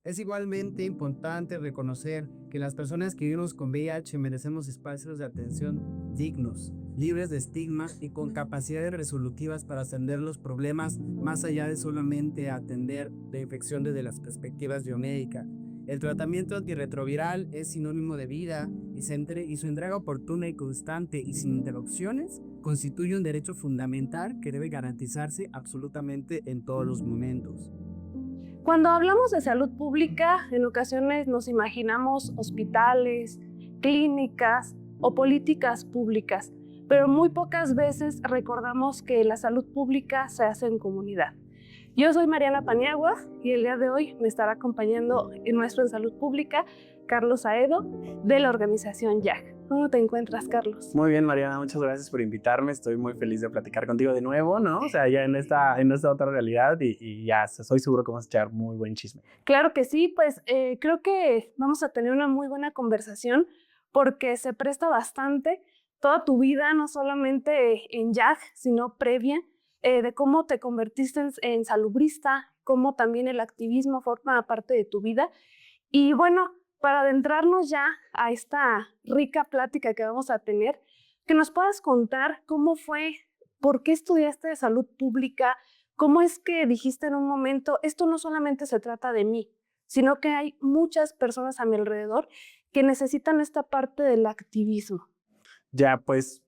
Es igualmente importante reconocer que las personas que vivimos con VIH merecemos espacios de atención dignos, libres de estigma y con capacidades resolutivas para atender los problemas más allá de solamente atender la infección desde las perspectivas biomédicas. El tratamiento antirretroviral es sinónimo de vida y su entrega oportuna y constante y sin interrupciones constituye un derecho fundamental que debe garantizarse absolutamente en todos los momentos. Cuando hablamos de salud pública, en ocasiones nos imaginamos hospitales, clínicas o políticas públicas, pero muy pocas veces recordamos que la salud pública se hace en comunidad. Yo soy Mariana Paniagua y el día de hoy me estará acompañando en nuestro en salud pública Carlos Aedo de la organización YAG. ¿Cómo te encuentras, Carlos? Muy bien, Mariana, muchas gracias por invitarme. Estoy muy feliz de platicar contigo de nuevo, ¿no? O sea, ya en esta otra realidad y ya soy seguro que vamos a echar muy buen chisme. Claro que sí, pues creo que vamos a tener una muy buena conversación porque se presta bastante toda tu vida, no solamente en YAG, sino previa, de cómo te convertiste en salubrista, cómo también el activismo forma parte de tu vida. Y bueno, para adentrarnos ya a esta rica plática que vamos a tener, que nos puedas contar cómo fue, por qué estudiaste salud pública, cómo es que dijiste en un momento, esto no solamente se trata de mí, sino que hay muchas personas a mi alrededor que necesitan esta parte del activismo. Ya, pues,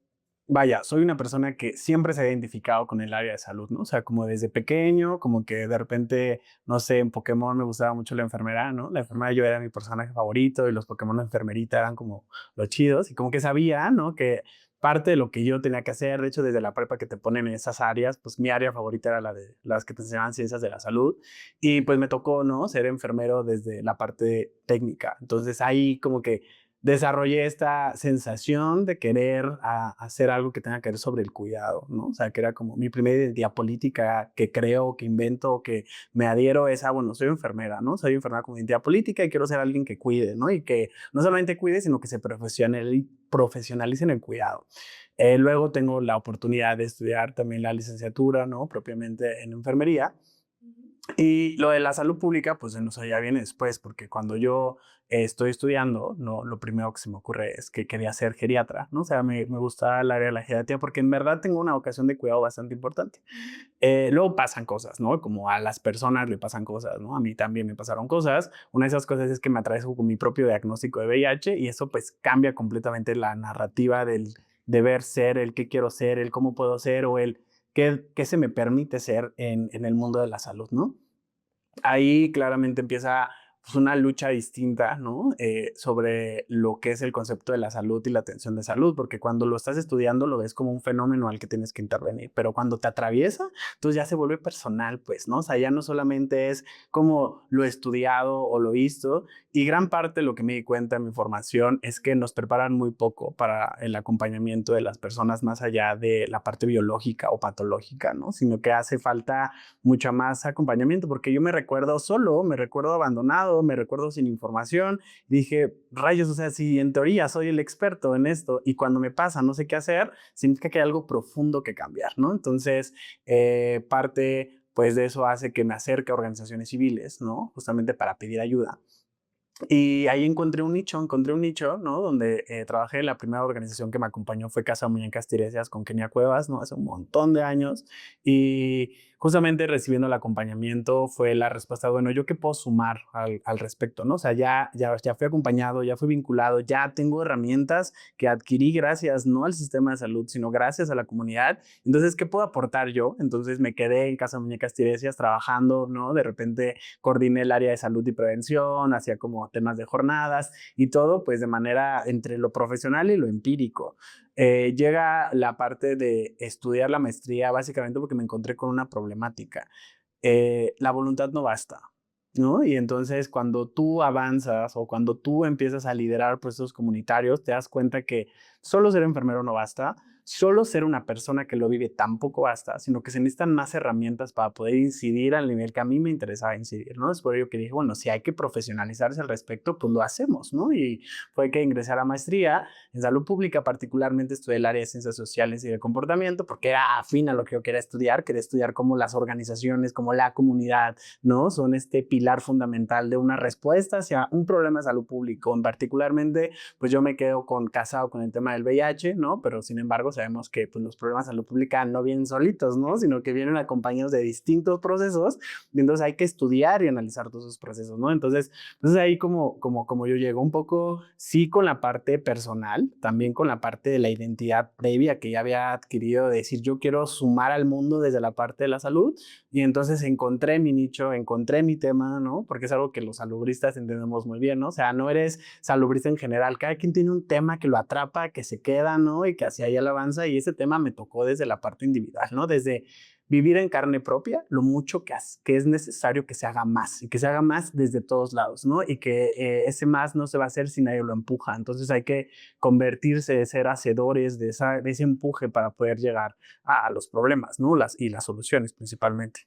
vaya, soy una persona que siempre se ha identificado con el área de salud, ¿no? O sea, como desde pequeño, como que de repente, no sé, en Pokémon me gustaba mucho la enfermera, ¿no? La enfermera yo era mi personaje favorito y los Pokémon de enfermerita eran como los chidos y como que sabía, ¿no? Que parte de lo que yo tenía que hacer, de hecho, desde la prepa que te ponen en esas áreas, pues mi área favorita era la de las que te enseñaban ciencias de la salud y pues me tocó, ¿no? Ser enfermero desde la parte técnica. Entonces ahí como que desarrollé esta sensación de querer hacer algo que tenga que ver sobre el cuidado, ¿no? O sea, que era como mi primera identidad política que creo, que invento, que me adhiero es, bueno, soy enfermera, ¿no? Soy enfermera con identidad política y quiero ser alguien que cuide, ¿no? Y que no solamente cuide, sino que se profesionalice en el cuidado. Luego tengo la oportunidad de estudiar también la licenciatura, ¿no? Propiamente en enfermería. Y lo de la salud pública, pues eso ya viene después, porque cuando yo estoy estudiando, no, lo primero que se me ocurre es que quería ser geriatra, ¿no? O sea, me gusta el área de la geriatría porque en verdad tengo una vocación de cuidado bastante importante. Luego pasan cosas, ¿no? Como a las personas le pasan cosas, ¿no? A mí también me pasaron cosas. Una de esas cosas es que me atravesó con mi propio diagnóstico de VIH y eso pues cambia completamente la narrativa del deber ser, el qué quiero ser, el cómo puedo ser o el qué se me permite ser en el mundo de la salud, ¿no? Ahí claramente empieza pues, una lucha distinta, ¿no? Sobre lo que es el concepto de la salud y la atención de salud, porque cuando lo estás estudiando lo ves como un fenómeno al que tienes que intervenir, pero cuando te atraviesa, entonces ya se vuelve personal, pues, ¿no? O sea, ya no solamente es como lo estudiado o lo visto, y gran parte de lo que me di cuenta en mi formación es que nos preparan muy poco para el acompañamiento de las personas más allá de la parte biológica o patológica, ¿no? Sino que hace falta mucho más acompañamiento, porque yo me recuerdo solo, me recuerdo abandonado, me recuerdo sin información. Dije, rayos, o sea, si en teoría soy el experto en esto y cuando me pasa no sé qué hacer, significa que hay algo profundo que cambiar, ¿no? Entonces, parte pues de eso hace que me acerque a organizaciones civiles, ¿no? Justamente para pedir ayuda. Y ahí encontré un nicho, ¿no? Donde trabajé. La primera organización que me acompañó fue Casa Muñecas Tiresias con Kenia Cuevas, ¿no? Hace un montón de años. Y justamente recibiendo el acompañamiento fue la respuesta, bueno, ¿yo qué puedo sumar al respecto, ¿no? O sea, ya fui acompañado, ya fui vinculado, ya tengo herramientas que adquirí gracias, no al sistema de salud, sino gracias a la comunidad. Entonces, ¿qué puedo aportar yo? Entonces me quedé en Casa Muñecas Tiresias trabajando, ¿no? De repente coordiné el área de salud y prevención, hacía como temas de jornadas y todo pues de manera entre lo profesional y lo empírico. Llega la parte de estudiar la maestría básicamente porque me encontré con una problemática. La voluntad no basta, ¿no? Y entonces cuando tú avanzas o cuando tú empiezas a liderar procesos comunitarios, te das cuenta que solo ser enfermero no basta, solo ser una persona que lo vive tampoco basta, sino que se necesitan más herramientas para poder incidir al nivel que a mí me interesaba incidir, ¿no? Es por ello que dije, bueno, si hay que profesionalizarse al respecto, pues lo hacemos, ¿no? Y fue que ingresé a la maestría en salud pública, particularmente estudié el área de ciencias sociales y de comportamiento, porque era afín a lo que yo quería estudiar cómo las organizaciones, como la comunidad, ¿no? Son este pilar fundamental de una respuesta hacia un problema de salud pública. En particularmente, pues yo me quedo casado con el tema del VIH, ¿no? Pero sin embargo sabemos que pues, los problemas de salud pública no vienen solitos, ¿no? Sino que vienen acompañados de distintos procesos, y entonces hay que estudiar y analizar todos esos procesos, ¿no? Entonces ahí como yo llego un poco, sí, con la parte personal, también con la parte de la identidad previa que ya había adquirido, de decir, yo quiero sumar al mundo desde la parte de la salud, y entonces encontré mi nicho, encontré mi tema, ¿no? Porque es algo que los salubristas entendemos muy bien, ¿no? O sea, no eres salubrista en general, cada quien tiene un tema que lo atrapa, que se queda, ¿no? Y que hacia ahí él avanza, y ese tema me tocó desde la parte individual, ¿no? Desde vivir en carne propia lo mucho que es necesario que se haga más, y que se haga más desde todos lados, ¿no? Y que ese más no se va a hacer si nadie lo empuja. Entonces hay que convertirse, ser hacedores de ese empuje para poder llegar a los problemas, ¿no? Y las soluciones principalmente.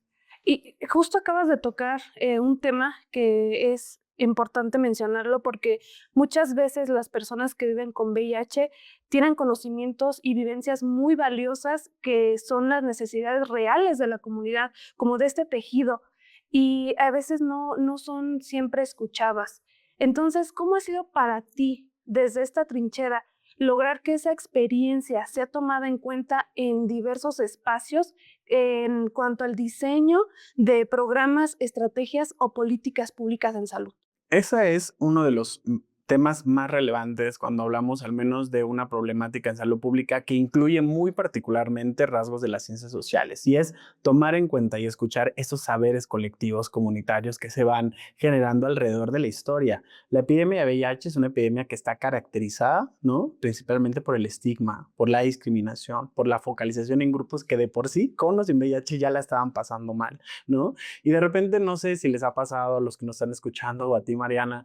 Y justo acabas de tocar un tema que es importante mencionarlo porque muchas veces las personas que viven con VIH tienen conocimientos y vivencias muy valiosas que son las necesidades reales de la comunidad, como de este tejido, y a veces no son siempre escuchadas. Entonces, ¿cómo ha sido para ti desde esta trinchera lograr que esa experiencia sea tomada en cuenta en diversos espacios en cuanto al diseño de programas, estrategias o políticas públicas en salud? Ese es uno de los temas más relevantes cuando hablamos al menos de una problemática en salud pública que incluye muy particularmente rasgos de las ciencias sociales, y es tomar en cuenta y escuchar esos saberes colectivos comunitarios que se van generando alrededor de la historia. La epidemia de VIH es una epidemia que está caracterizada, ¿no? Principalmente por el estigma, por la discriminación, por la focalización en grupos que de por sí, con o sin VIH, ya la estaban pasando mal, ¿no? Y de repente, no sé si les ha pasado a los que nos están escuchando o a ti, Mariana,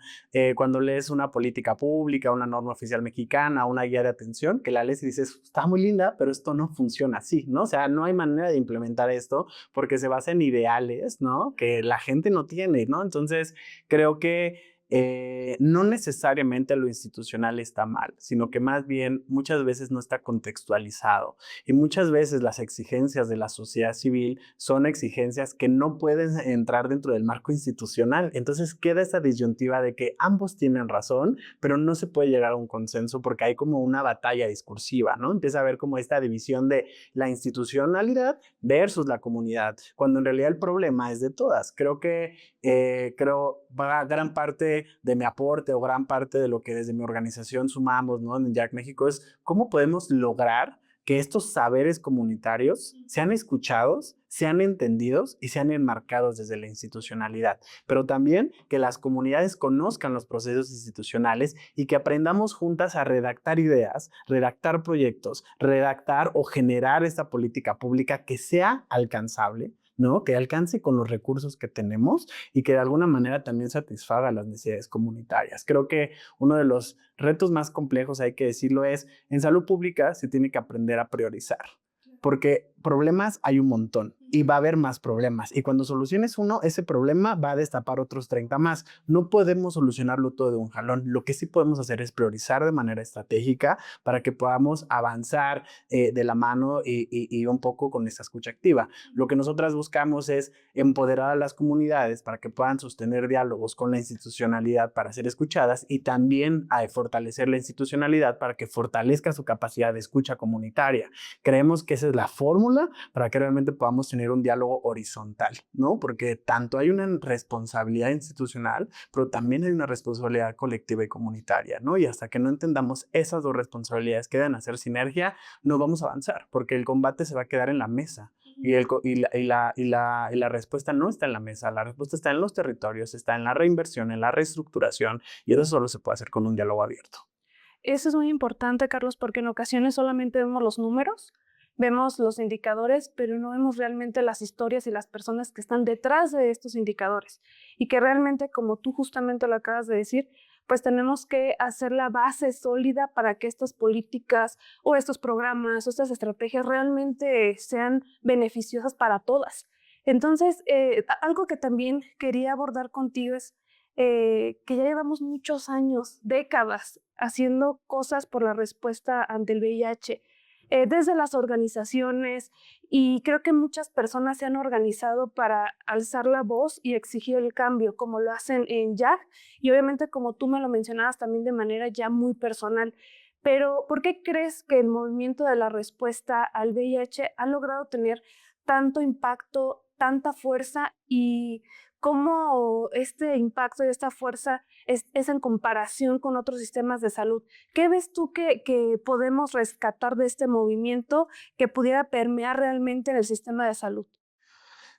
cuando lees una política pública, una norma oficial mexicana, una guía de atención, que la lees y dices, está muy linda, pero esto no funciona así, ¿no? O sea, no hay manera de implementar esto porque se basa en ideales, ¿no? Que la gente no tiene, ¿no? Entonces, creo que no necesariamente lo institucional está mal, sino que más bien muchas veces no está contextualizado, y muchas veces las exigencias de la sociedad civil son exigencias que no pueden entrar dentro del marco institucional. Entonces queda esa disyuntiva de que ambos tienen razón, pero no se puede llegar a un consenso porque hay como una batalla discursiva, ¿no? Empieza a haber como esta división de la institucionalidad versus la comunidad, cuando en realidad el problema es de todas. Creo gran parte de mi aporte o gran parte de lo que desde mi organización sumamos, ¿no? En Jack México es cómo podemos lograr que estos saberes comunitarios sean escuchados, sean entendidos y sean enmarcados desde la institucionalidad, pero también que las comunidades conozcan los procesos institucionales y que aprendamos juntas a redactar ideas, redactar proyectos, redactar o generar esta política pública que sea alcanzable, ¿no? Que alcance con los recursos que tenemos y que de alguna manera también satisfaga las necesidades comunitarias. Creo que uno de los retos más complejos, hay que decirlo, es en salud pública se tiene que aprender a priorizar, porque problemas hay un montón y va a haber más problemas, y cuando soluciones uno, ese problema va a destapar otros 30 más. No podemos solucionarlo todo de un jalón. Lo que sí podemos hacer es priorizar de manera estratégica para que podamos avanzar de la mano y un poco con esta escucha activa. Lo que nosotras buscamos es empoderar a las comunidades para que puedan sostener diálogos con la institucionalidad para ser escuchadas, y también a fortalecer la institucionalidad para que fortalezca su capacidad de escucha comunitaria. Creemos que esa es la fórmula para que realmente podamos tener un diálogo horizontal, ¿no? Porque tanto hay una responsabilidad institucional, pero también hay una responsabilidad colectiva y comunitaria, ¿no? Y hasta que no entendamos esas dos responsabilidades que deben hacer sinergia, no vamos a avanzar, porque el combate se va a quedar en la mesa. Y la respuesta no está en la mesa, la respuesta está en los territorios, está en la reinversión, en la reestructuración, y eso solo se puede hacer con un diálogo abierto. Eso es muy importante, Carlos, porque en ocasiones solamente vemos los números, vemos los indicadores, pero no vemos realmente las historias y las personas que están detrás de estos indicadores, y que realmente, como tú justamente lo acabas de decir, pues tenemos que hacer la base sólida para que estas políticas o estos programas o estas estrategias realmente sean beneficiosas para todas. Entonces, algo que también quería abordar contigo es que ya llevamos muchos años, décadas, haciendo cosas por la respuesta ante el VIH, desde las organizaciones, y creo que muchas personas se han organizado para alzar la voz y exigir el cambio, como lo hacen en YAG, y obviamente como tú me lo mencionabas también de manera ya muy personal. Pero, ¿por qué crees que el movimiento de la respuesta al VIH ha logrado tener tanto impacto, tanta fuerza, y cómo este impacto y esta fuerza es en comparación con otros sistemas de salud? ¿Qué ves tú que podemos rescatar de este movimiento que pudiera permear realmente en el sistema de salud?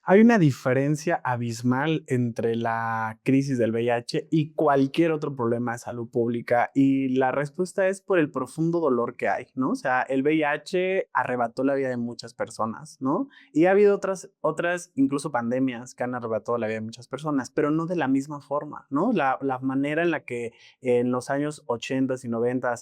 Hay una diferencia abismal entre la crisis del VIH y cualquier otro problema de salud pública, y la respuesta es por el profundo dolor que hay, ¿no? O sea, el VIH arrebató la vida de muchas personas, ¿no? Y ha habido otras incluso pandemias que han arrebatado la vida de muchas personas, pero no de la misma forma, ¿no? La manera en la que en los años 80 y 90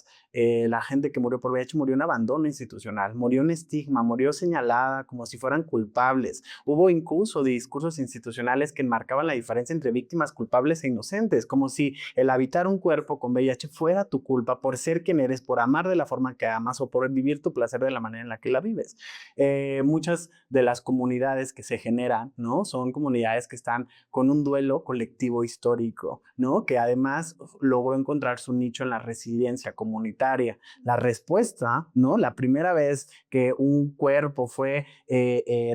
la gente que murió por VIH murió en abandono institucional, murió en estigma, murió señalada como si fueran culpables. Hubo incluso discursos institucionales que enmarcaban la diferencia entre víctimas culpables e inocentes, como si el habitar un cuerpo con VIH fuera tu culpa por ser quien eres, por amar de la forma que amas o por vivir tu placer de la manera en la que la vives. Muchas de las comunidades que se generan, ¿no? Son comunidades que están con un duelo colectivo histórico, ¿no? Que además logró encontrar su nicho en la resiliencia comunitaria. La respuesta, ¿no? La primera vez que un cuerpo fue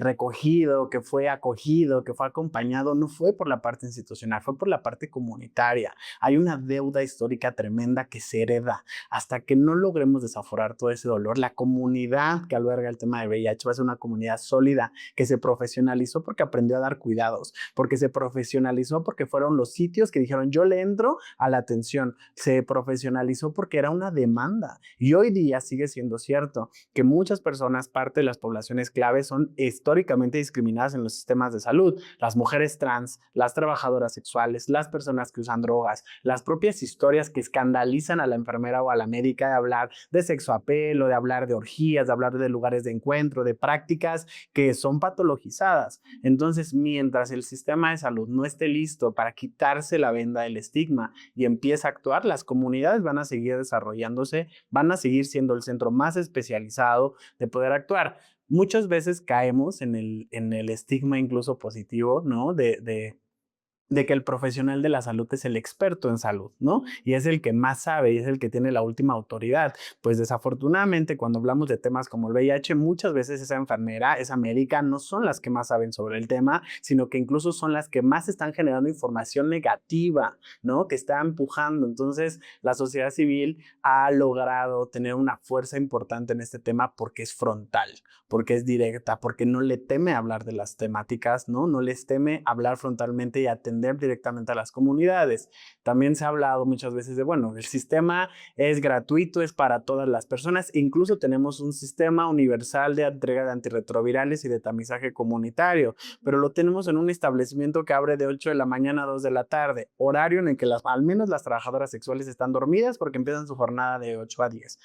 recogido, que fue acogido, que fue acompañado, no fue por la parte institucional, fue por la parte comunitaria. Hay una deuda histórica tremenda que se hereda. Hasta que no logremos desaforar todo ese dolor, la comunidad que alberga el tema de VIH va a ser una comunidad sólida, que se profesionalizó porque aprendió a dar cuidados, porque se profesionalizó porque fueron los sitios que dijeron yo le entro a la atención, se profesionalizó porque era una demanda, y hoy día sigue siendo cierto que muchas personas, parte de las poblaciones claves, son históricamente discriminadas en los sistemas de salud: las mujeres trans, las trabajadoras sexuales, las personas que usan drogas, las propias historias que escandalizan a la enfermera o a la médica de hablar de sexo apelo, de hablar de orgías, de hablar de lugares de encuentro, de prácticas que son patologizadas. Entonces, mientras el sistema de salud no esté listo para quitarse la venda del estigma y empiece a actuar, las comunidades van a seguir desarrollándose, van a seguir siendo el centro más especializado de poder actuar. Muchas veces caemos en el estigma incluso positivo, ¿no? De que el profesional de la salud es el experto en salud, ¿no? Y es el que más sabe y es el que tiene la última autoridad. Pues desafortunadamente, cuando hablamos de temas como el VIH, muchas veces esa enfermera, esa médica, no son las que más saben sobre el tema, sino que incluso son las que más están generando información negativa, ¿no? Que está empujando. Entonces, la sociedad civil ha logrado tener una fuerza importante en este tema porque es frontal, porque es directa, porque no le teme hablar de las temáticas, ¿no? No les teme hablar frontalmente y atender directamente a las comunidades. También se ha hablado muchas veces de, bueno, el sistema es gratuito, es para todas las personas, incluso tenemos un sistema universal de entrega de antirretrovirales y de tamizaje comunitario, pero lo tenemos en un establecimiento que abre de 8 de la mañana a 2 de la tarde, horario en el que al menos las trabajadoras sexuales están dormidas porque empiezan su jornada de 8 a 10.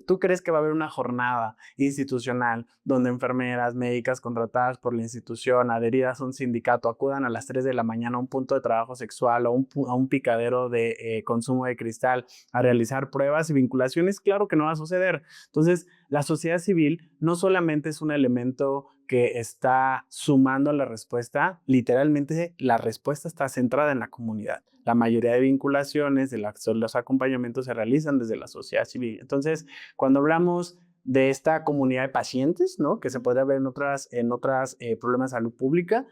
¿Tú crees que va a haber una jornada institucional donde enfermeras, médicas contratadas por la institución, adheridas a un sindicato, acudan a las 3 de la mañana a un punto de trabajo sexual o a un picadero de consumo de cristal a realizar pruebas y vinculaciones? Claro que no va a suceder. Entonces, la sociedad civil no solamente es un elemento que está sumando a la respuesta, literalmente la respuesta está centrada en la comunidad. La mayoría de vinculaciones, los acompañamientos se realizan desde la sociedad civil. Entonces, cuando hablamos de esta comunidad de pacientes, ¿no? Que se podría ver en otras problemas de salud pública,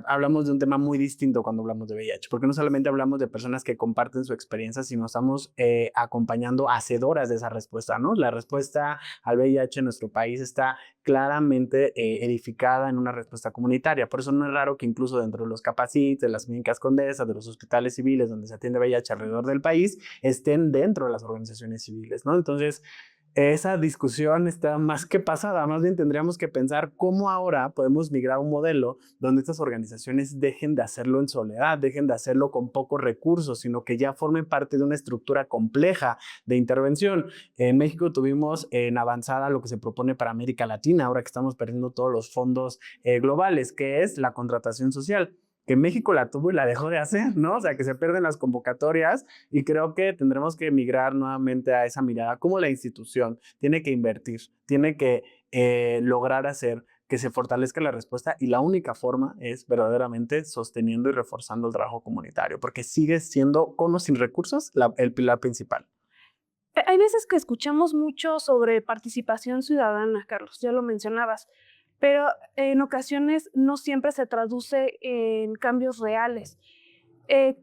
hablamos de un tema muy distinto cuando hablamos de VIH, porque no solamente hablamos de personas que comparten su experiencia, sino estamos acompañando hacedoras de esa respuesta, ¿no? La respuesta al VIH en nuestro país está claramente edificada en una respuesta comunitaria. Por eso no es raro que incluso dentro de los Capacit, de las clínicas Condesa, de los hospitales civiles donde se atiende VIH alrededor del país, estén dentro de las organizaciones civiles, ¿no? Entonces, esa discusión está más que pasada. Más bien tendríamos que pensar cómo ahora podemos migrar a un modelo donde estas organizaciones dejen de hacerlo en soledad, dejen de hacerlo con pocos recursos, sino que ya formen parte de una estructura compleja de intervención. En México tuvimos en avanzada lo que se propone para América Latina, ahora que estamos perdiendo todos los fondos globales, que es la contratación social, que México la tuvo y la dejó de hacer, ¿no? O sea, que se pierden las convocatorias y creo que tendremos que migrar nuevamente a esa mirada, como la institución tiene que invertir, tiene que lograr hacer que se fortalezca la respuesta y la única forma es verdaderamente sosteniendo y reforzando el trabajo comunitario, porque sigue siendo, con o sin recursos, el pilar principal. Hay veces que escuchamos mucho sobre participación ciudadana, Carlos, ya lo mencionabas, pero en ocasiones no siempre se traduce en cambios reales.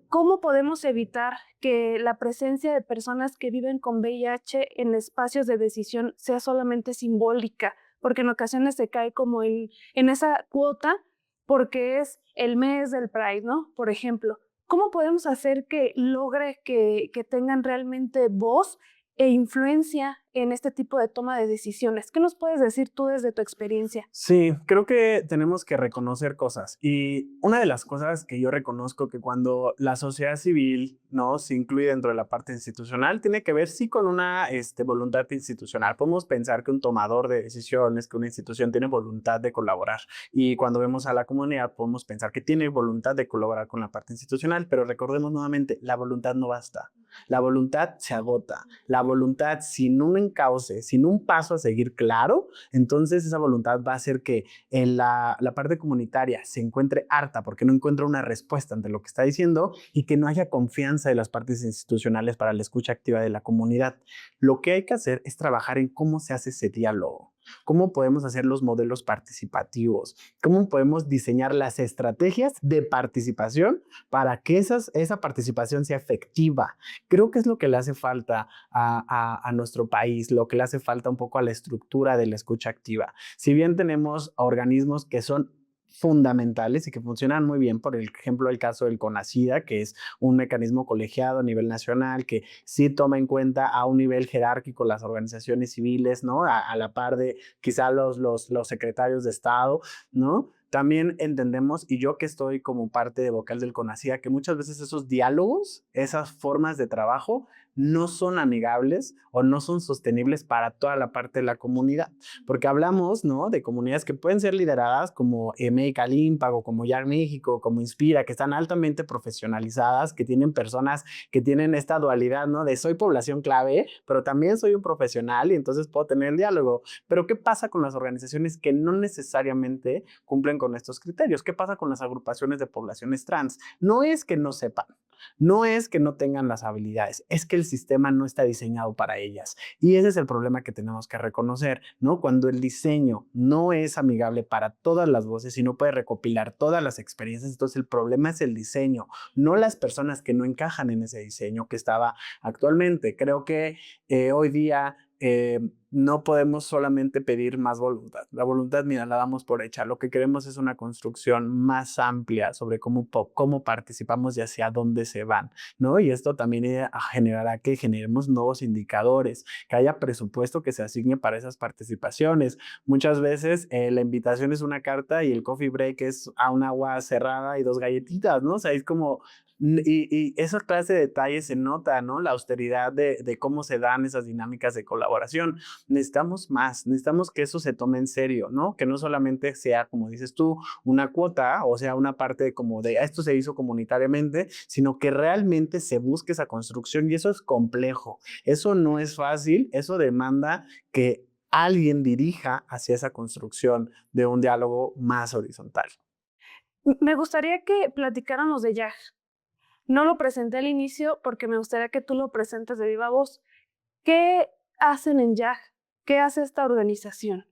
¿Cómo podemos evitar que la presencia de personas que viven con VIH en espacios de decisión sea solamente simbólica? Porque en ocasiones se cae como en esa cuota porque es el mes del Pride, ¿no? Por ejemplo, ¿cómo podemos hacer que logre que tengan realmente voz e influencia en este tipo de toma de decisiones? ¿Qué nos puedes decir tú desde tu experiencia? Sí, creo que tenemos que reconocer cosas. Y una de las cosas que yo reconozco que cuando la sociedad civil, ¿no?, se incluye dentro de la parte institucional, tiene que ver sí con una voluntad institucional. Podemos pensar que un tomador de decisiones, que una institución tiene voluntad de colaborar. Y cuando vemos a la comunidad, podemos pensar que tiene voluntad de colaborar con la parte institucional, pero recordemos nuevamente, la voluntad no basta. La voluntad se agota. La voluntad sin un encauce, sin un paso a seguir claro, entonces esa voluntad va a hacer que en la parte comunitaria se encuentre harta porque no encuentra una respuesta ante lo que está diciendo y que no haya confianza de las partes institucionales para la escucha activa de la comunidad. Lo que hay que hacer es trabajar en cómo se hace ese diálogo. ¿Cómo podemos hacer los modelos participativos? ¿Cómo podemos diseñar las estrategias de participación para que esa participación sea efectiva? Creo que es lo que le hace falta a nuestro país, lo que le hace falta un poco a la estructura de la escucha activa. Si bien tenemos organismos que son fundamentales y que funcionan muy bien, por ejemplo el caso del CONACYDA, que es un mecanismo colegiado a nivel nacional que sí toma en cuenta a un nivel jerárquico las organizaciones civiles, ¿no? A la par de quizá los secretarios de Estado, ¿no? También entendemos, y yo que estoy como parte de vocal del CONACYDA, que muchas veces esos diálogos, esas formas de trabajo, no son amigables o no son sostenibles para toda la parte de la comunidad. Porque hablamos, ¿no?, de comunidades que pueden ser lideradas como Medical Impact o como YAR México, como Inspira, que están altamente profesionalizadas, que tienen personas que tienen esta dualidad, ¿no?, de soy población clave, pero también soy un profesional y entonces puedo tener el diálogo. Pero ¿qué pasa con las organizaciones que no necesariamente cumplen con estos criterios? ¿Qué pasa con las agrupaciones de poblaciones trans? No es que no sepan, no es que no tengan las habilidades, es que el sistema no está diseñado para ellas. Y ese es el problema que tenemos que reconocer, ¿no? Cuando el diseño no es amigable para todas las voces y no puede recopilar todas las experiencias, entonces el problema es el diseño, no las personas que no encajan en ese diseño que estaba actualmente. Creo que hoy día no podemos solamente pedir más voluntad. La voluntad, mira, la damos por hecha. Lo que queremos es una construcción más amplia sobre cómo participamos y hacia dónde se van, ¿no? Y esto también generará que generemos nuevos indicadores, que haya presupuesto que se asigne para esas participaciones. Muchas veces la invitación es una carta y el coffee break es a un agua cerrada y 2 galletitas, ¿no? O sea, es como... Y esa clase de detalles se nota, ¿no? La austeridad de cómo se dan esas dinámicas de colaboración. Necesitamos más, necesitamos que eso se tome en serio, ¿no? Que no solamente sea, como dices tú, una cuota, o sea, una parte como de esto se hizo comunitariamente, sino que realmente se busque esa construcción y eso es complejo. Eso no es fácil, eso demanda que alguien dirija hacia esa construcción de un diálogo más horizontal. Me gustaría que platicáramos de YAG. No lo presenté al inicio porque me gustaría que tú lo presentes de viva voz. ¿Qué hacen en YAG? ¿Qué hace esta organización?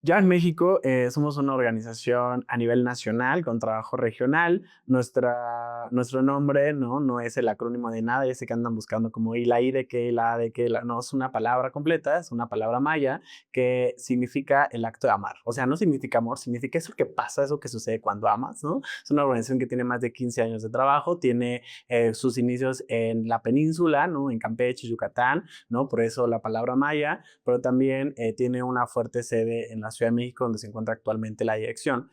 Ya en México somos una organización a nivel nacional con trabajo regional. Nuestro nombre no es el acrónimo de nada, ese que andan buscando como y la I de qué, la A de qué, no es una palabra completa, es una palabra maya que significa el acto de amar. O sea, no significa amor, significa eso que pasa, eso que sucede cuando amas, ¿no? Es una organización que tiene más de 15 años de trabajo, tiene sus inicios en la península, ¿no? En Campeche, Yucatán, ¿no? Por eso la palabra maya, pero también tiene una fuerte sede en la Ciudad de México, donde se encuentra actualmente la dirección.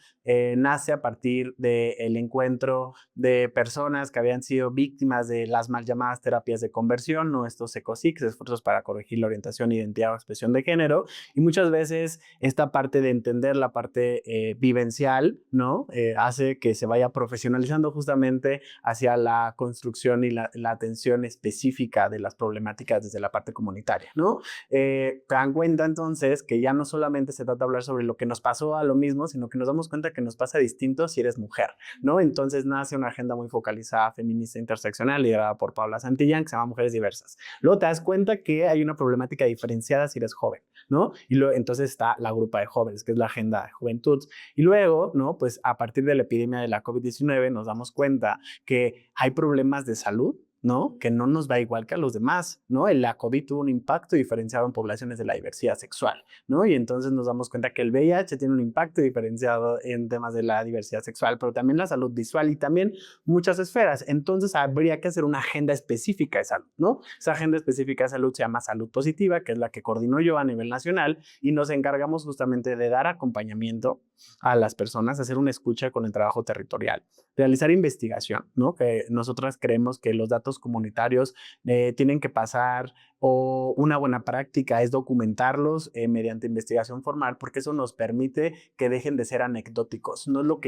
Nace a partir del encuentro de personas que habían sido víctimas de las mal llamadas terapias de conversión, ¿no? Estos ECOSIX, esfuerzos para corregir la orientación, identidad o expresión de género, y muchas veces esta parte de entender la parte vivencial, ¿no? Hace que se vaya profesionalizando justamente hacia la construcción y la atención específica de las problemáticas desde la parte comunitaria, ¿no? Te dan cuenta entonces que ya no solamente se trata de hablar sobre lo que nos pasó a lo mismo, sino que nos damos cuenta que nos pasa distinto si eres mujer, ¿no? Entonces nace una agenda muy focalizada, feminista, interseccional, liderada por Paula Santillán, que se llama Mujeres Diversas. Luego te das cuenta que hay una problemática diferenciada si eres joven, ¿no? Y luego entonces está la grupa de jóvenes, que es la agenda de juventud. Y luego, ¿no? Pues a partir de la epidemia de la COVID-19 nos damos cuenta que hay problemas de salud, ¿no? Que no nos va igual que a los demás, ¿no? La COVID tuvo un impacto diferenciado en poblaciones de la diversidad sexual, ¿no? Y entonces nos damos cuenta que el VIH tiene un impacto diferenciado en temas de la diversidad sexual, pero también la salud visual y también muchas esferas. Entonces habría que hacer una agenda específica de salud, ¿no? Esa agenda específica de salud se llama Salud Positiva, que es la que coordino yo a nivel nacional y nos encargamos justamente de dar acompañamiento a las personas, hacer una escucha con el trabajo territorial, realizar investigación, ¿no? Que nosotras creemos que los datos comunitarios tienen que pasar o una buena práctica es documentarlos mediante investigación formal, porque eso nos permite que dejen de ser anecdóticos. No es lo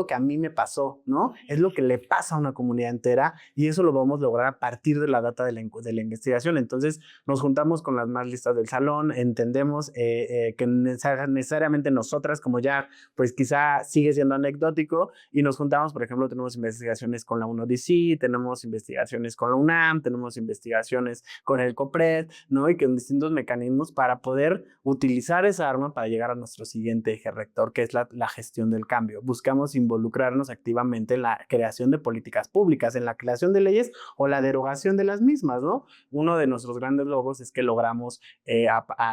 que a mí me pasó, ¿no? Es lo que le pasa a una comunidad entera y eso lo vamos a lograr a partir de la data de la investigación. Entonces nos juntamos con las más listas del salón, entendemos que necesariamente nosotras como ya, pues quizá sigue siendo anecdótico y nos juntamos, por ejemplo, tenemos investigaciones con la UNODC, tenemos investigaciones con la UNAM, tenemos investigaciones con el COPRED, ¿no? Y con distintos mecanismos para poder utilizar esa arma para llegar a nuestro siguiente eje rector, que es la gestión del cambio. Buscamos involucrarnos activamente en la creación de políticas públicas, en la creación de leyes o la derogación de las mismas, ¿no? Uno de nuestros grandes logros es que logramos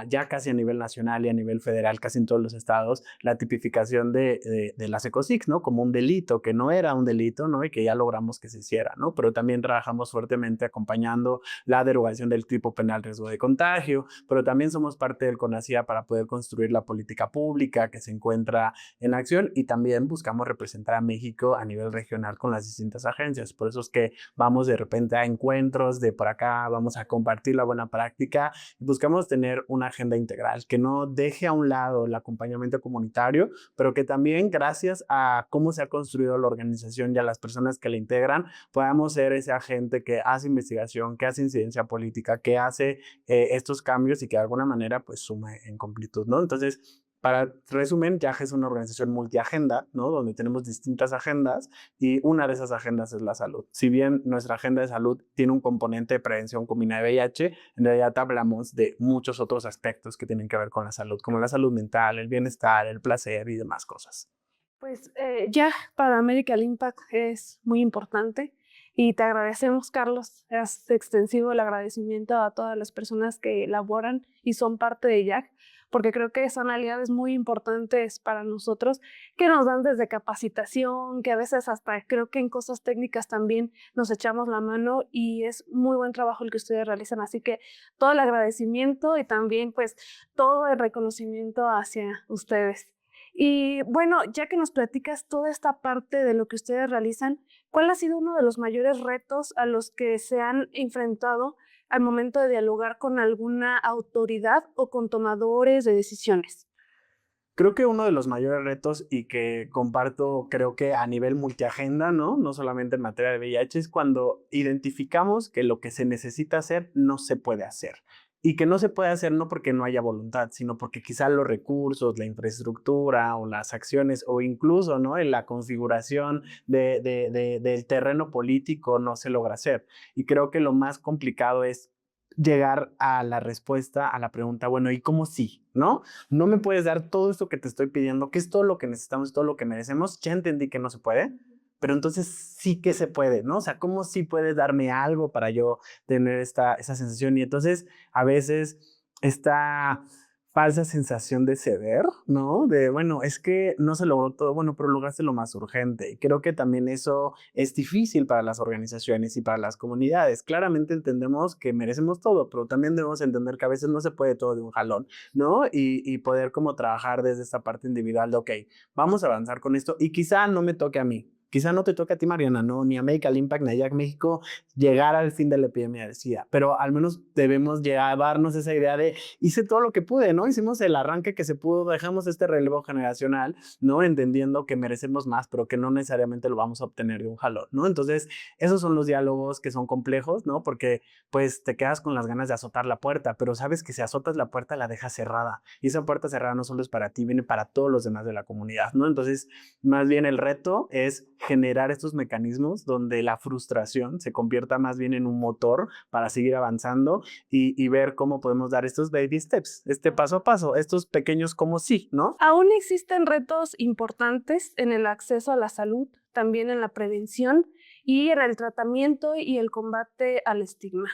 ya casi a nivel nacional y a nivel federal, casi en todos los estados, la tipificación de las ECOSIX, ¿no? Como un delito, que no era un delito, ¿no? Y que ya logramos que se hiciera, ¿no? Pero también trabajamos fuertemente acompañando la derogación del tipo penal riesgo de contagio, pero también somos parte del CONACYA para poder construir la política pública que se encuentra en acción y también buscamos representar a México a nivel regional con las distintas agencias. Por eso es que vamos de repente a encuentros de por acá, vamos a compartir la buena práctica y buscamos tener una agenda integral que no deje a un lado el acompañamiento comunitario, pero que también gracias a cómo se ha construido la organización y a las personas que la integran, podamos ser ese agente que hace investigación, que hace incidencia política, que hace estos cambios y que de alguna manera pues sume en completud, ¿no? Entonces, para resumen, YAG es una organización multiagenda, ¿no? Donde tenemos distintas agendas y una de esas agendas es la salud. Si bien nuestra agenda de salud tiene un componente de prevención combinada de VIH, en realidad hablamos de muchos otros aspectos que tienen que ver con la salud, como la salud mental, el bienestar, el placer y demás cosas. Pues ya para Medical Impact es muy importante y te agradecemos, Carlos. Es extensivo el agradecimiento a todas las personas que elaboran y son parte de YAG, porque creo que son aliados muy importantes para nosotros, que nos dan desde capacitación, que a veces hasta creo que en cosas técnicas también nos echamos la mano y es muy buen trabajo el que ustedes realizan. Así que todo el agradecimiento y también pues todo el reconocimiento hacia ustedes. Y bueno, ya que nos platicas toda esta parte de lo que ustedes realizan, ¿cuál ha sido uno de los mayores retos a los que se han enfrentado al momento de dialogar con alguna autoridad o con tomadores de decisiones? Creo que uno de los mayores retos y que comparto, creo que a nivel multiagenda, ¿no? No solamente en materia de VIH, es cuando identificamos que lo que se necesita hacer no se puede hacer. Y que no se puede hacer no porque no haya voluntad, sino porque quizá los recursos, la infraestructura o las acciones o incluso, ¿no? En la configuración del terreno político no se logra hacer. Y creo que lo más complicado es llegar a la respuesta a la pregunta, bueno, ¿y cómo sí? ¿No? No me puedes dar todo esto que te estoy pidiendo, que es todo lo que necesitamos, todo lo que merecemos. Ya entendí que no se puede, pero entonces sí que se puede, ¿no? O sea, ¿cómo sí puedes darme algo para yo tener esa sensación? Y entonces a veces esta falsa sensación de ceder, ¿no? De, bueno, es que no se logró todo, bueno, pero lograste lo más urgente. Y creo que también eso es difícil para las organizaciones y para las comunidades. Claramente entendemos que merecemos todo, pero también debemos entender que a veces no se puede todo de un jalón, ¿no? Y poder como trabajar desde esta parte individual de, ok, vamos a avanzar con esto y quizá no me toque a mí. Quizá no te toque a ti, Mariana, ¿no? Ni a Medical Impact, ni a Jack México llegar al fin de la epidemia de SIDA, pero al menos debemos llevarnos esa idea de hice todo lo que pude, ¿no? Hicimos el arranque que se pudo, dejamos este relevo generacional, ¿no? Entendiendo que merecemos más, pero que no necesariamente lo vamos a obtener de un jalón, ¿no? Entonces, esos son los diálogos que son complejos, ¿no? Porque pues te quedas con las ganas de azotar la puerta, pero sabes que si azotas la puerta la dejas cerrada y esa puerta cerrada no solo es para ti, viene para todos los demás de la comunidad, ¿no? Entonces, más bien el reto es generar estos mecanismos donde la frustración se convierta más bien en un motor para seguir avanzando y ver cómo podemos dar estos baby steps, este paso a paso, estos pequeños como sí, ¿no? Aún existen retos importantes en el acceso a la salud, también en la prevención y en el tratamiento y el combate al estigma.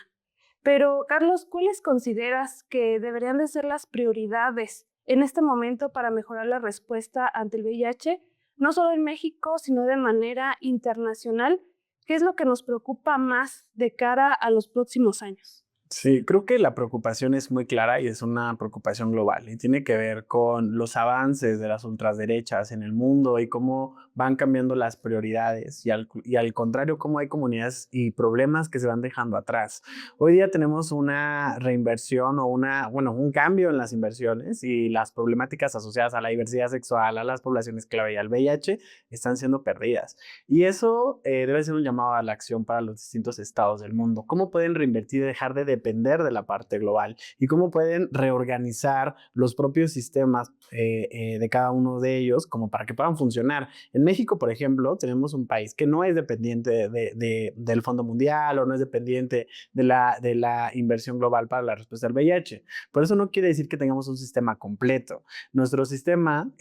Pero, Carlos, ¿cuáles consideras que deberían de ser las prioridades en este momento para mejorar la respuesta ante el VIH, no solo en México, sino de manera internacional? ¿Qué es lo que nos preocupa más de cara a los próximos años? Sí, creo que la preocupación es muy clara y es una preocupación global y tiene que ver con los avances de las ultraderechas en el mundo y cómo van cambiando las prioridades y al contrario, cómo hay comunidades y problemas que se van dejando atrás. Hoy día tenemos una reinversión o un cambio en las inversiones y las problemáticas asociadas a la diversidad sexual, a las poblaciones clave y al VIH están siendo perdidas. Y eso debe ser un llamado a la acción para los distintos estados del mundo. ¿Cómo pueden reinvertir y dejar de depender de la parte global? ¿Y cómo pueden reorganizar los propios sistemas de cada uno de ellos como para que puedan funcionar? En México, por ejemplo, tenemos un país que no es dependiente del Fondo Mundial o no es dependiente de la inversión global para la respuesta al VIH. Por eso no quiere decir que tengamos un sistema completo. Nuestro sistema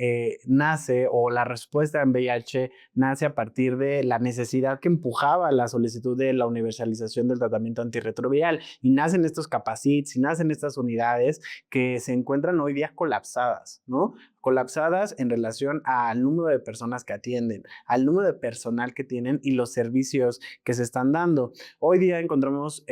nace, o la respuesta en VIH nace a partir de la necesidad que empujaba la solicitud de la universalización del tratamiento antirretroviral y nacen estos capacits y nacen estas unidades que se encuentran hoy día colapsadas, ¿no? Colapsadas en relación al número de personas que atienden, al número de personal que tienen y los servicios que se están dando. Hoy día encontramos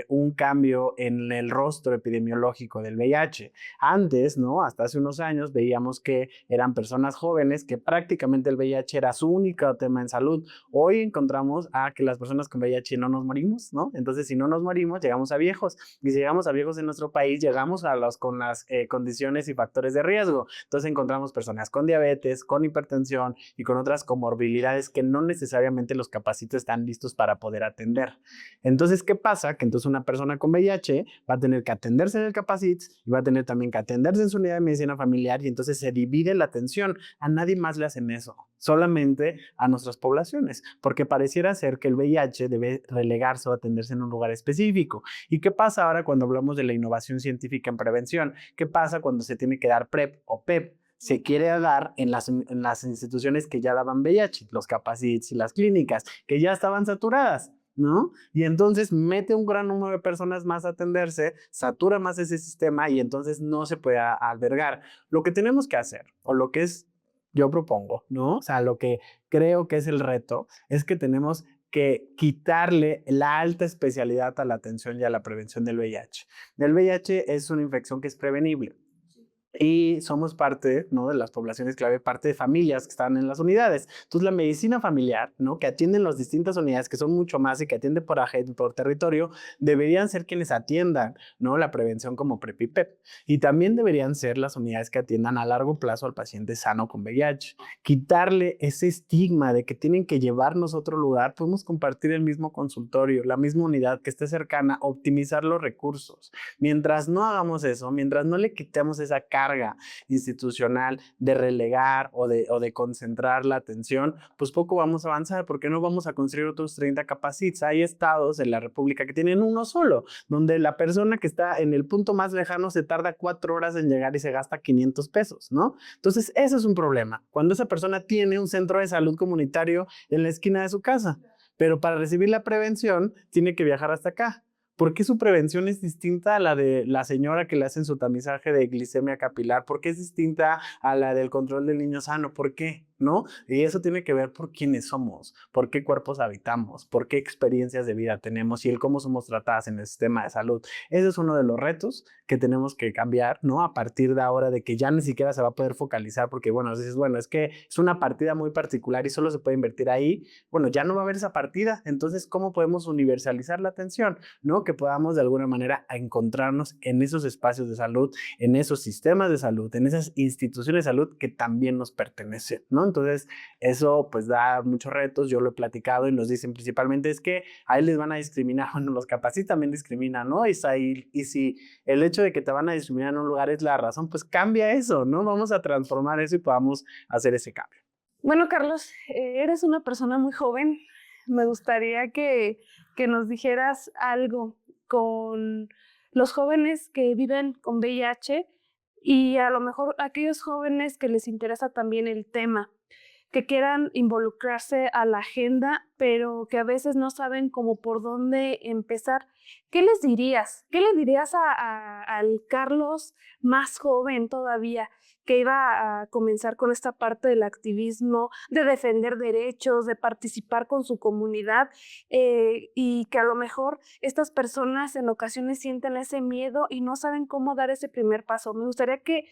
un cambio en el rostro epidemiológico del VIH. Antes, ¿no? Hasta hace unos años veíamos que eran personas jóvenes que prácticamente el VIH era su único tema en salud. Hoy encontramos a que las personas con VIH no nos morimos, ¿no? Entonces, si no nos morimos, llegamos a viejos. Y si llegamos a viejos en nuestro país, llegamos a con las condiciones y factores de riesgo. Entonces, encontramos personas con diabetes, con hipertensión y con otras comorbilidades que no necesariamente los capacites están listos para poder atender. Entonces, ¿qué pasa? Que entonces una persona con VIH va a tener que atenderse en el capacit y va a tener también que atenderse en su unidad de medicina familiar y entonces se divide la atención. A nadie más le hacen eso, solamente a nuestras poblaciones, porque pareciera ser que el VIH debe relegarse o atenderse en un lugar específico. ¿Y qué pasa ahora cuando hablamos de la innovación científica en prevención? ¿Qué pasa cuando se tiene que dar PrEP o PEP? Se quiere dar en las instituciones que ya daban VIH, los capacits y las clínicas, que ya estaban saturadas, ¿no? Y entonces mete un gran número de personas más a atenderse, satura más ese sistema y entonces no se puede albergar. Lo que tenemos que hacer, o lo que es, yo propongo, ¿no? O sea, lo que creo que es el reto, es que tenemos que quitarle la alta especialidad a la atención y a la prevención del VIH. El VIH es una infección que es prevenible. Y somos parte, ¿no? De las poblaciones clave, parte de familias que están en las unidades. Entonces, la medicina familiar, ¿no? Que atienden las distintas unidades, que son mucho más y que atienden por territorio, deberían ser quienes atiendan, ¿no? La prevención como PrEP y PEP. Y también deberían ser las unidades que atiendan a largo plazo al paciente sano con VIH. Quitarle ese estigma de que tienen que llevarnos a otro lugar. Podemos compartir el mismo consultorio, la misma unidad que esté cercana, optimizar los recursos. Mientras no hagamos eso, mientras no le quitemos esa carga carga institucional de relegar o de concentrar la atención, pues poco vamos a avanzar, porque no vamos a construir otros 30 capacits. Hay estados en la República que tienen uno solo, donde la persona que está en el punto más lejano se tarda 4 horas en llegar y se gasta 500 pesos, ¿no? Entonces, eso es un problema, cuando esa persona tiene un centro de salud comunitario en la esquina de su casa, pero para recibir la prevención tiene que viajar hasta acá. ¿Por qué su prevención es distinta a la de la señora que le hacen su tamizaje de glicemia capilar? ¿Por qué es distinta a la del control del niño sano? ¿Por qué? ¿No? Y eso tiene que ver por quiénes somos, por qué cuerpos habitamos, por qué experiencias de vida tenemos y el cómo somos tratadas en el sistema de salud. Ese es uno de los retos que tenemos que cambiar, ¿no? A partir de ahora, de que ya ni siquiera se va a poder focalizar, porque bueno, dices, bueno, es que es una partida muy particular y solo se puede invertir ahí. Bueno, ya no va a haber esa partida, entonces, ¿cómo podemos universalizar la atención? ¿No? Que podamos de alguna manera encontrarnos en esos espacios de salud, en esos sistemas de salud, en esas instituciones de salud que también nos pertenecen, ¿no? Entonces, eso pues da muchos retos, yo lo he platicado y nos dicen principalmente es que ahí les van a discriminar, bueno, los capacitis también discriminan, ¿no? Y si el hecho de que te van a discriminar en un lugar es la razón, pues cambia eso, ¿no? Vamos a transformar eso y podamos hacer ese cambio. Bueno, Carlos, eres una persona muy joven. Me gustaría que nos dijeras algo con los jóvenes que viven con VIH y a lo mejor aquellos jóvenes que les interesa también el tema, que quieran involucrarse a la agenda, pero que a veces no saben cómo por dónde empezar. ¿Qué les dirías? ¿Qué le dirías al Carlos más joven todavía, que iba a comenzar con esta parte del activismo, de defender derechos, de participar con su comunidad, y que a lo mejor estas personas en ocasiones sienten ese miedo y no saben cómo dar ese primer paso? Me gustaría que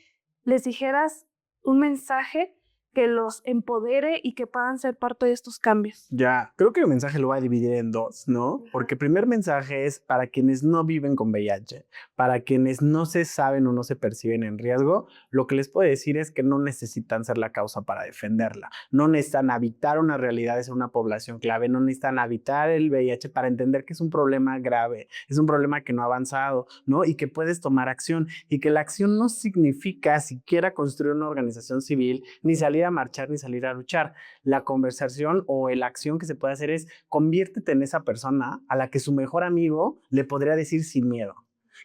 les dijeras un mensaje que los empodere y que puedan ser parte de estos cambios. Ya, creo que el mensaje lo voy a dividir en dos, ¿no? Porque el primer mensaje es para quienes no viven con VIH, para quienes no se saben o no se perciben en riesgo, lo que les puedo decir es que no necesitan ser la causa para defenderla, no necesitan habitar una realidad, es una población clave, no necesitan habitar el VIH para entender que es un problema grave, es un problema que no ha avanzado, ¿no? Y que puedes tomar acción y que la acción no significa siquiera construir una organización civil, ni salir a marchar ni salir a luchar. La conversación o la acción que se puede hacer es conviértete en esa persona a la que su mejor amigo le podría decir sin miedo.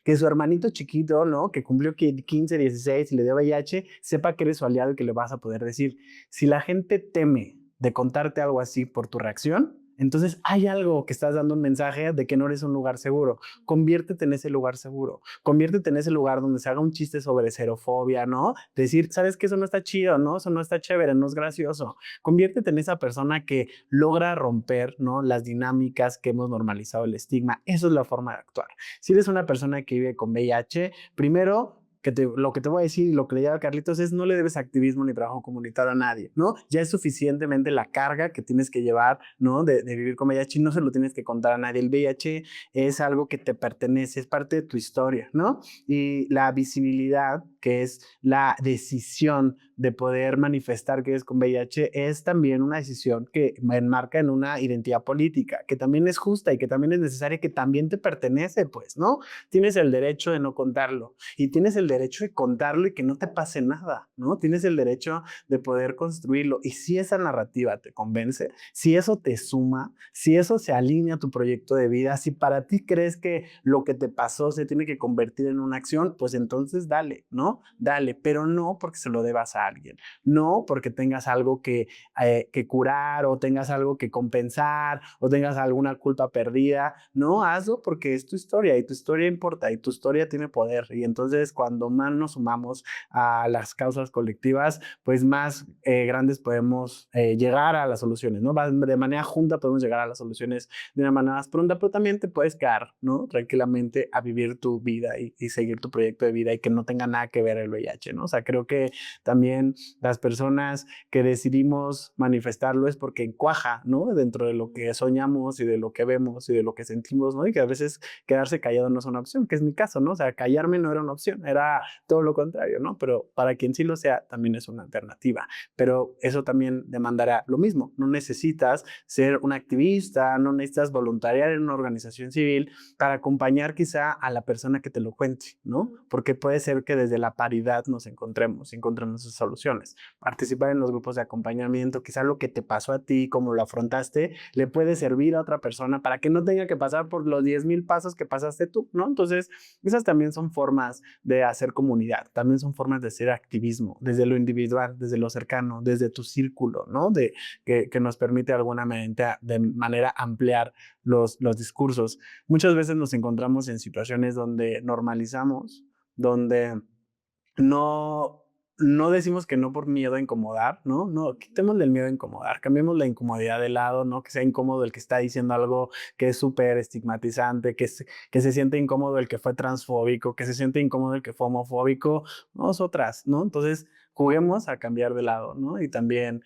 Que su hermanito chiquito, ¿no? Que cumplió 15, 16 y le dio VIH, sepa que eres su aliado y que le vas a poder decir. Si la gente teme de contarte algo así por tu reacción, entonces hay algo que estás dando un mensaje de que no eres un lugar seguro. Conviértete en ese lugar seguro. Conviértete en ese lugar donde se haga un chiste sobre xerofobia, ¿no? Decir, ¿sabes qué? Eso no está chido, ¿no? Eso no está chévere, no es gracioso. Conviértete en esa persona que logra romper, ¿no? Las dinámicas que hemos normalizado el estigma. Eso es la forma de actuar. Si eres una persona que vive con VIH, primero lo que te voy a decir y lo que le digo a Carlitos es no le debes activismo ni trabajo comunitario a nadie, ¿no? Ya es suficientemente la carga que tienes que llevar, ¿no? De vivir con VIH y no se lo tienes que contar a nadie. El VIH es algo que te pertenece, es parte de tu historia, ¿no? Y la visibilidad, que es la decisión de poder manifestar que eres con VIH, es también una decisión que me enmarca en una identidad política, que también es justa y que también es necesaria, que también te pertenece, pues, ¿no? Tienes el derecho de no contarlo y tienes el derecho de contarlo y que no te pase nada, ¿no? Tienes el derecho de poder construirlo. Y si esa narrativa te convence, si eso te suma, si eso se alinea a tu proyecto de vida, si para ti crees que lo que te pasó se tiene que convertir en una acción, pues entonces dale, ¿no? Dale, pero no porque se lo debas a alguien, no porque tengas algo que curar o tengas algo que compensar o tengas alguna culpa perdida, no, hazlo porque es tu historia y tu historia importa y tu historia tiene poder. Y entonces cuando más nos sumamos a las causas colectivas, pues más grandes podemos llegar a las soluciones, ¿no? De manera junta podemos llegar a las soluciones de una manera más pronta, pero también te puedes quedar, ¿no? Tranquilamente a vivir tu vida y seguir tu proyecto de vida y que no tenga nada que ver el VIH, ¿no? O sea, creo que también bien. Las personas que decidimos manifestarlo es porque encuaja, ¿no? Dentro de lo que soñamos y de lo que vemos y de lo que sentimos, ¿no? Y que a veces quedarse callado no es una opción, que es mi caso, ¿no? O sea, callarme no era una opción, era todo lo contrario, ¿no? Pero para quien sí lo sea, también es una alternativa. Pero eso también demandará lo mismo. No necesitas ser un activista, no necesitas voluntariar en una organización civil para acompañar quizá a la persona que te lo cuente, ¿no? Porque puede ser que desde la paridad nos encontremos esas soluciones. Participar en los grupos de acompañamiento, quizá lo que te pasó a ti, cómo lo afrontaste, le puede servir a otra persona para que no tenga que pasar por los 10,000 pasos que pasaste tú, ¿no? Entonces, esas también son formas de hacer comunidad, también son formas de hacer activismo, desde lo individual, desde lo cercano, desde tu círculo, ¿no? Que nos permite de manera ampliar los discursos. Muchas veces nos encontramos en situaciones donde normalizamos, donde no decimos que no por miedo a incomodar, ¿no? No, quitémosle el miedo a incomodar, cambiemos la incomodidad de lado, ¿no? Que sea incómodo el que está diciendo algo que es súper estigmatizante, que se siente incómodo el que fue transfóbico, que se siente incómodo el que fue homofóbico, nosotras, ¿no? Entonces, juguemos a cambiar de lado, ¿no? Y también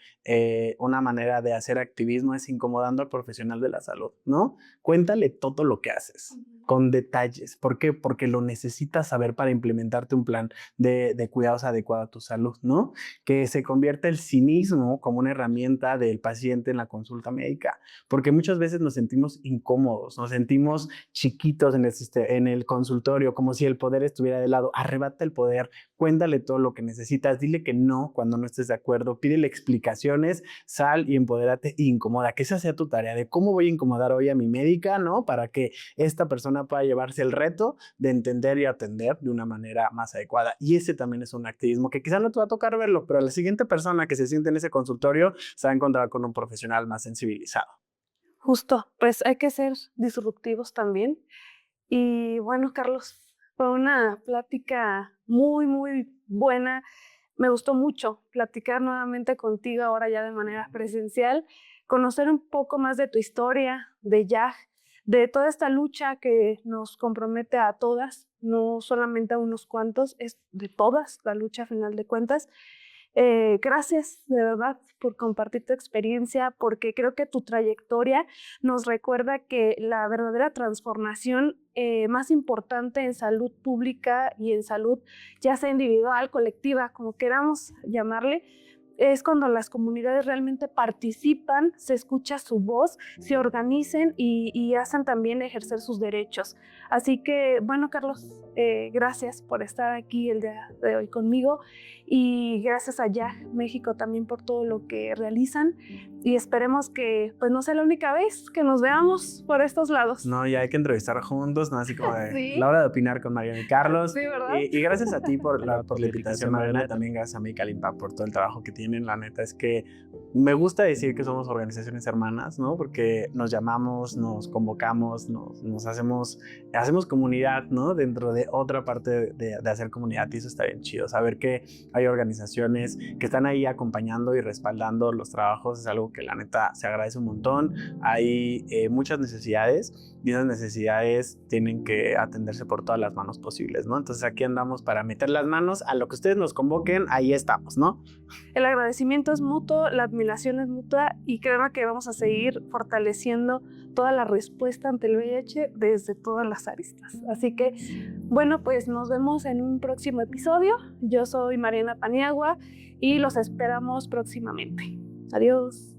una manera de hacer activismo es incomodando al profesional de la salud, ¿no? Cuéntale todo lo que haces, con detalles. ¿Por qué? Porque lo necesitas saber para implementarte un plan de cuidados adecuado a tu salud, ¿no? Que se convierta el cinismo como una herramienta del paciente en la consulta médica, porque muchas veces nos sentimos incómodos, nos sentimos chiquitos en el consultorio, como si el poder estuviera de lado. Arrebata el poder, cuéntale todo lo que necesitas, dile que no cuando no estés de acuerdo, pídele explicaciones, sal y empodérate e incomoda, que esa sea tu tarea de cómo voy a incomodar hoy a mi médica, ¿no? Para que esta persona pueda llevarse el reto de entender y atender de una manera más adecuada. Y ese también es un activismo que quizá no te va a tocar verlo, pero la siguiente persona que se siente en ese consultorio se va a encontrar con un profesional más sensibilizado. Justo, pues hay que ser disruptivos también. Y bueno, Carlos, fue una plática muy, muy buena. Me gustó mucho platicar nuevamente contigo ahora ya de manera presencial, conocer un poco más de tu historia, de YAG, de toda esta lucha que nos compromete a todas, no solamente a unos cuantos, es de todas la lucha a final de cuentas. Gracias de verdad por compartir tu experiencia, porque creo que tu trayectoria nos recuerda que la verdadera transformación más importante en salud pública y en salud, ya sea individual, colectiva, como queramos llamarle, es cuando las comunidades realmente participan, se escucha su voz, se organicen y hacen también ejercer sus derechos. Así que, bueno, Carlos, gracias por estar aquí el día de hoy conmigo y gracias a YAG México también por todo lo que realizan y esperemos que pues no sea la única vez que nos veamos por estos lados. No, ya hay que entrevistar juntos, ¿no? Así como de Sí. la hora de opinar con Mariana y Carlos. Sí, ¿verdad? Y gracias a ti por la invitación, Mariana, y también gracias a Medical Impact por todo el trabajo que tienen. La neta es que me gusta decir que somos organizaciones hermanas, ¿no? Porque nos llamamos, nos convocamos, nos hacemos comunidad, ¿no? Dentro de otra parte de hacer comunidad, y eso está bien chido. Saber que hay organizaciones que están ahí acompañando y respaldando los trabajos es algo que la neta se agradece un montón. Hay muchas necesidades y esas necesidades tienen que atenderse por todas las manos posibles, ¿no? Entonces aquí andamos para meter las manos a lo que ustedes nos convoquen, ahí estamos, ¿no? El agradecimiento es mutuo, la admiración es mutua y creo que vamos a seguir fortaleciendo toda la respuesta ante el VIH desde todas las aristas. Así que, bueno, pues nos vemos en un próximo episodio. Yo soy Mariana Paniagua y los esperamos próximamente. Adiós.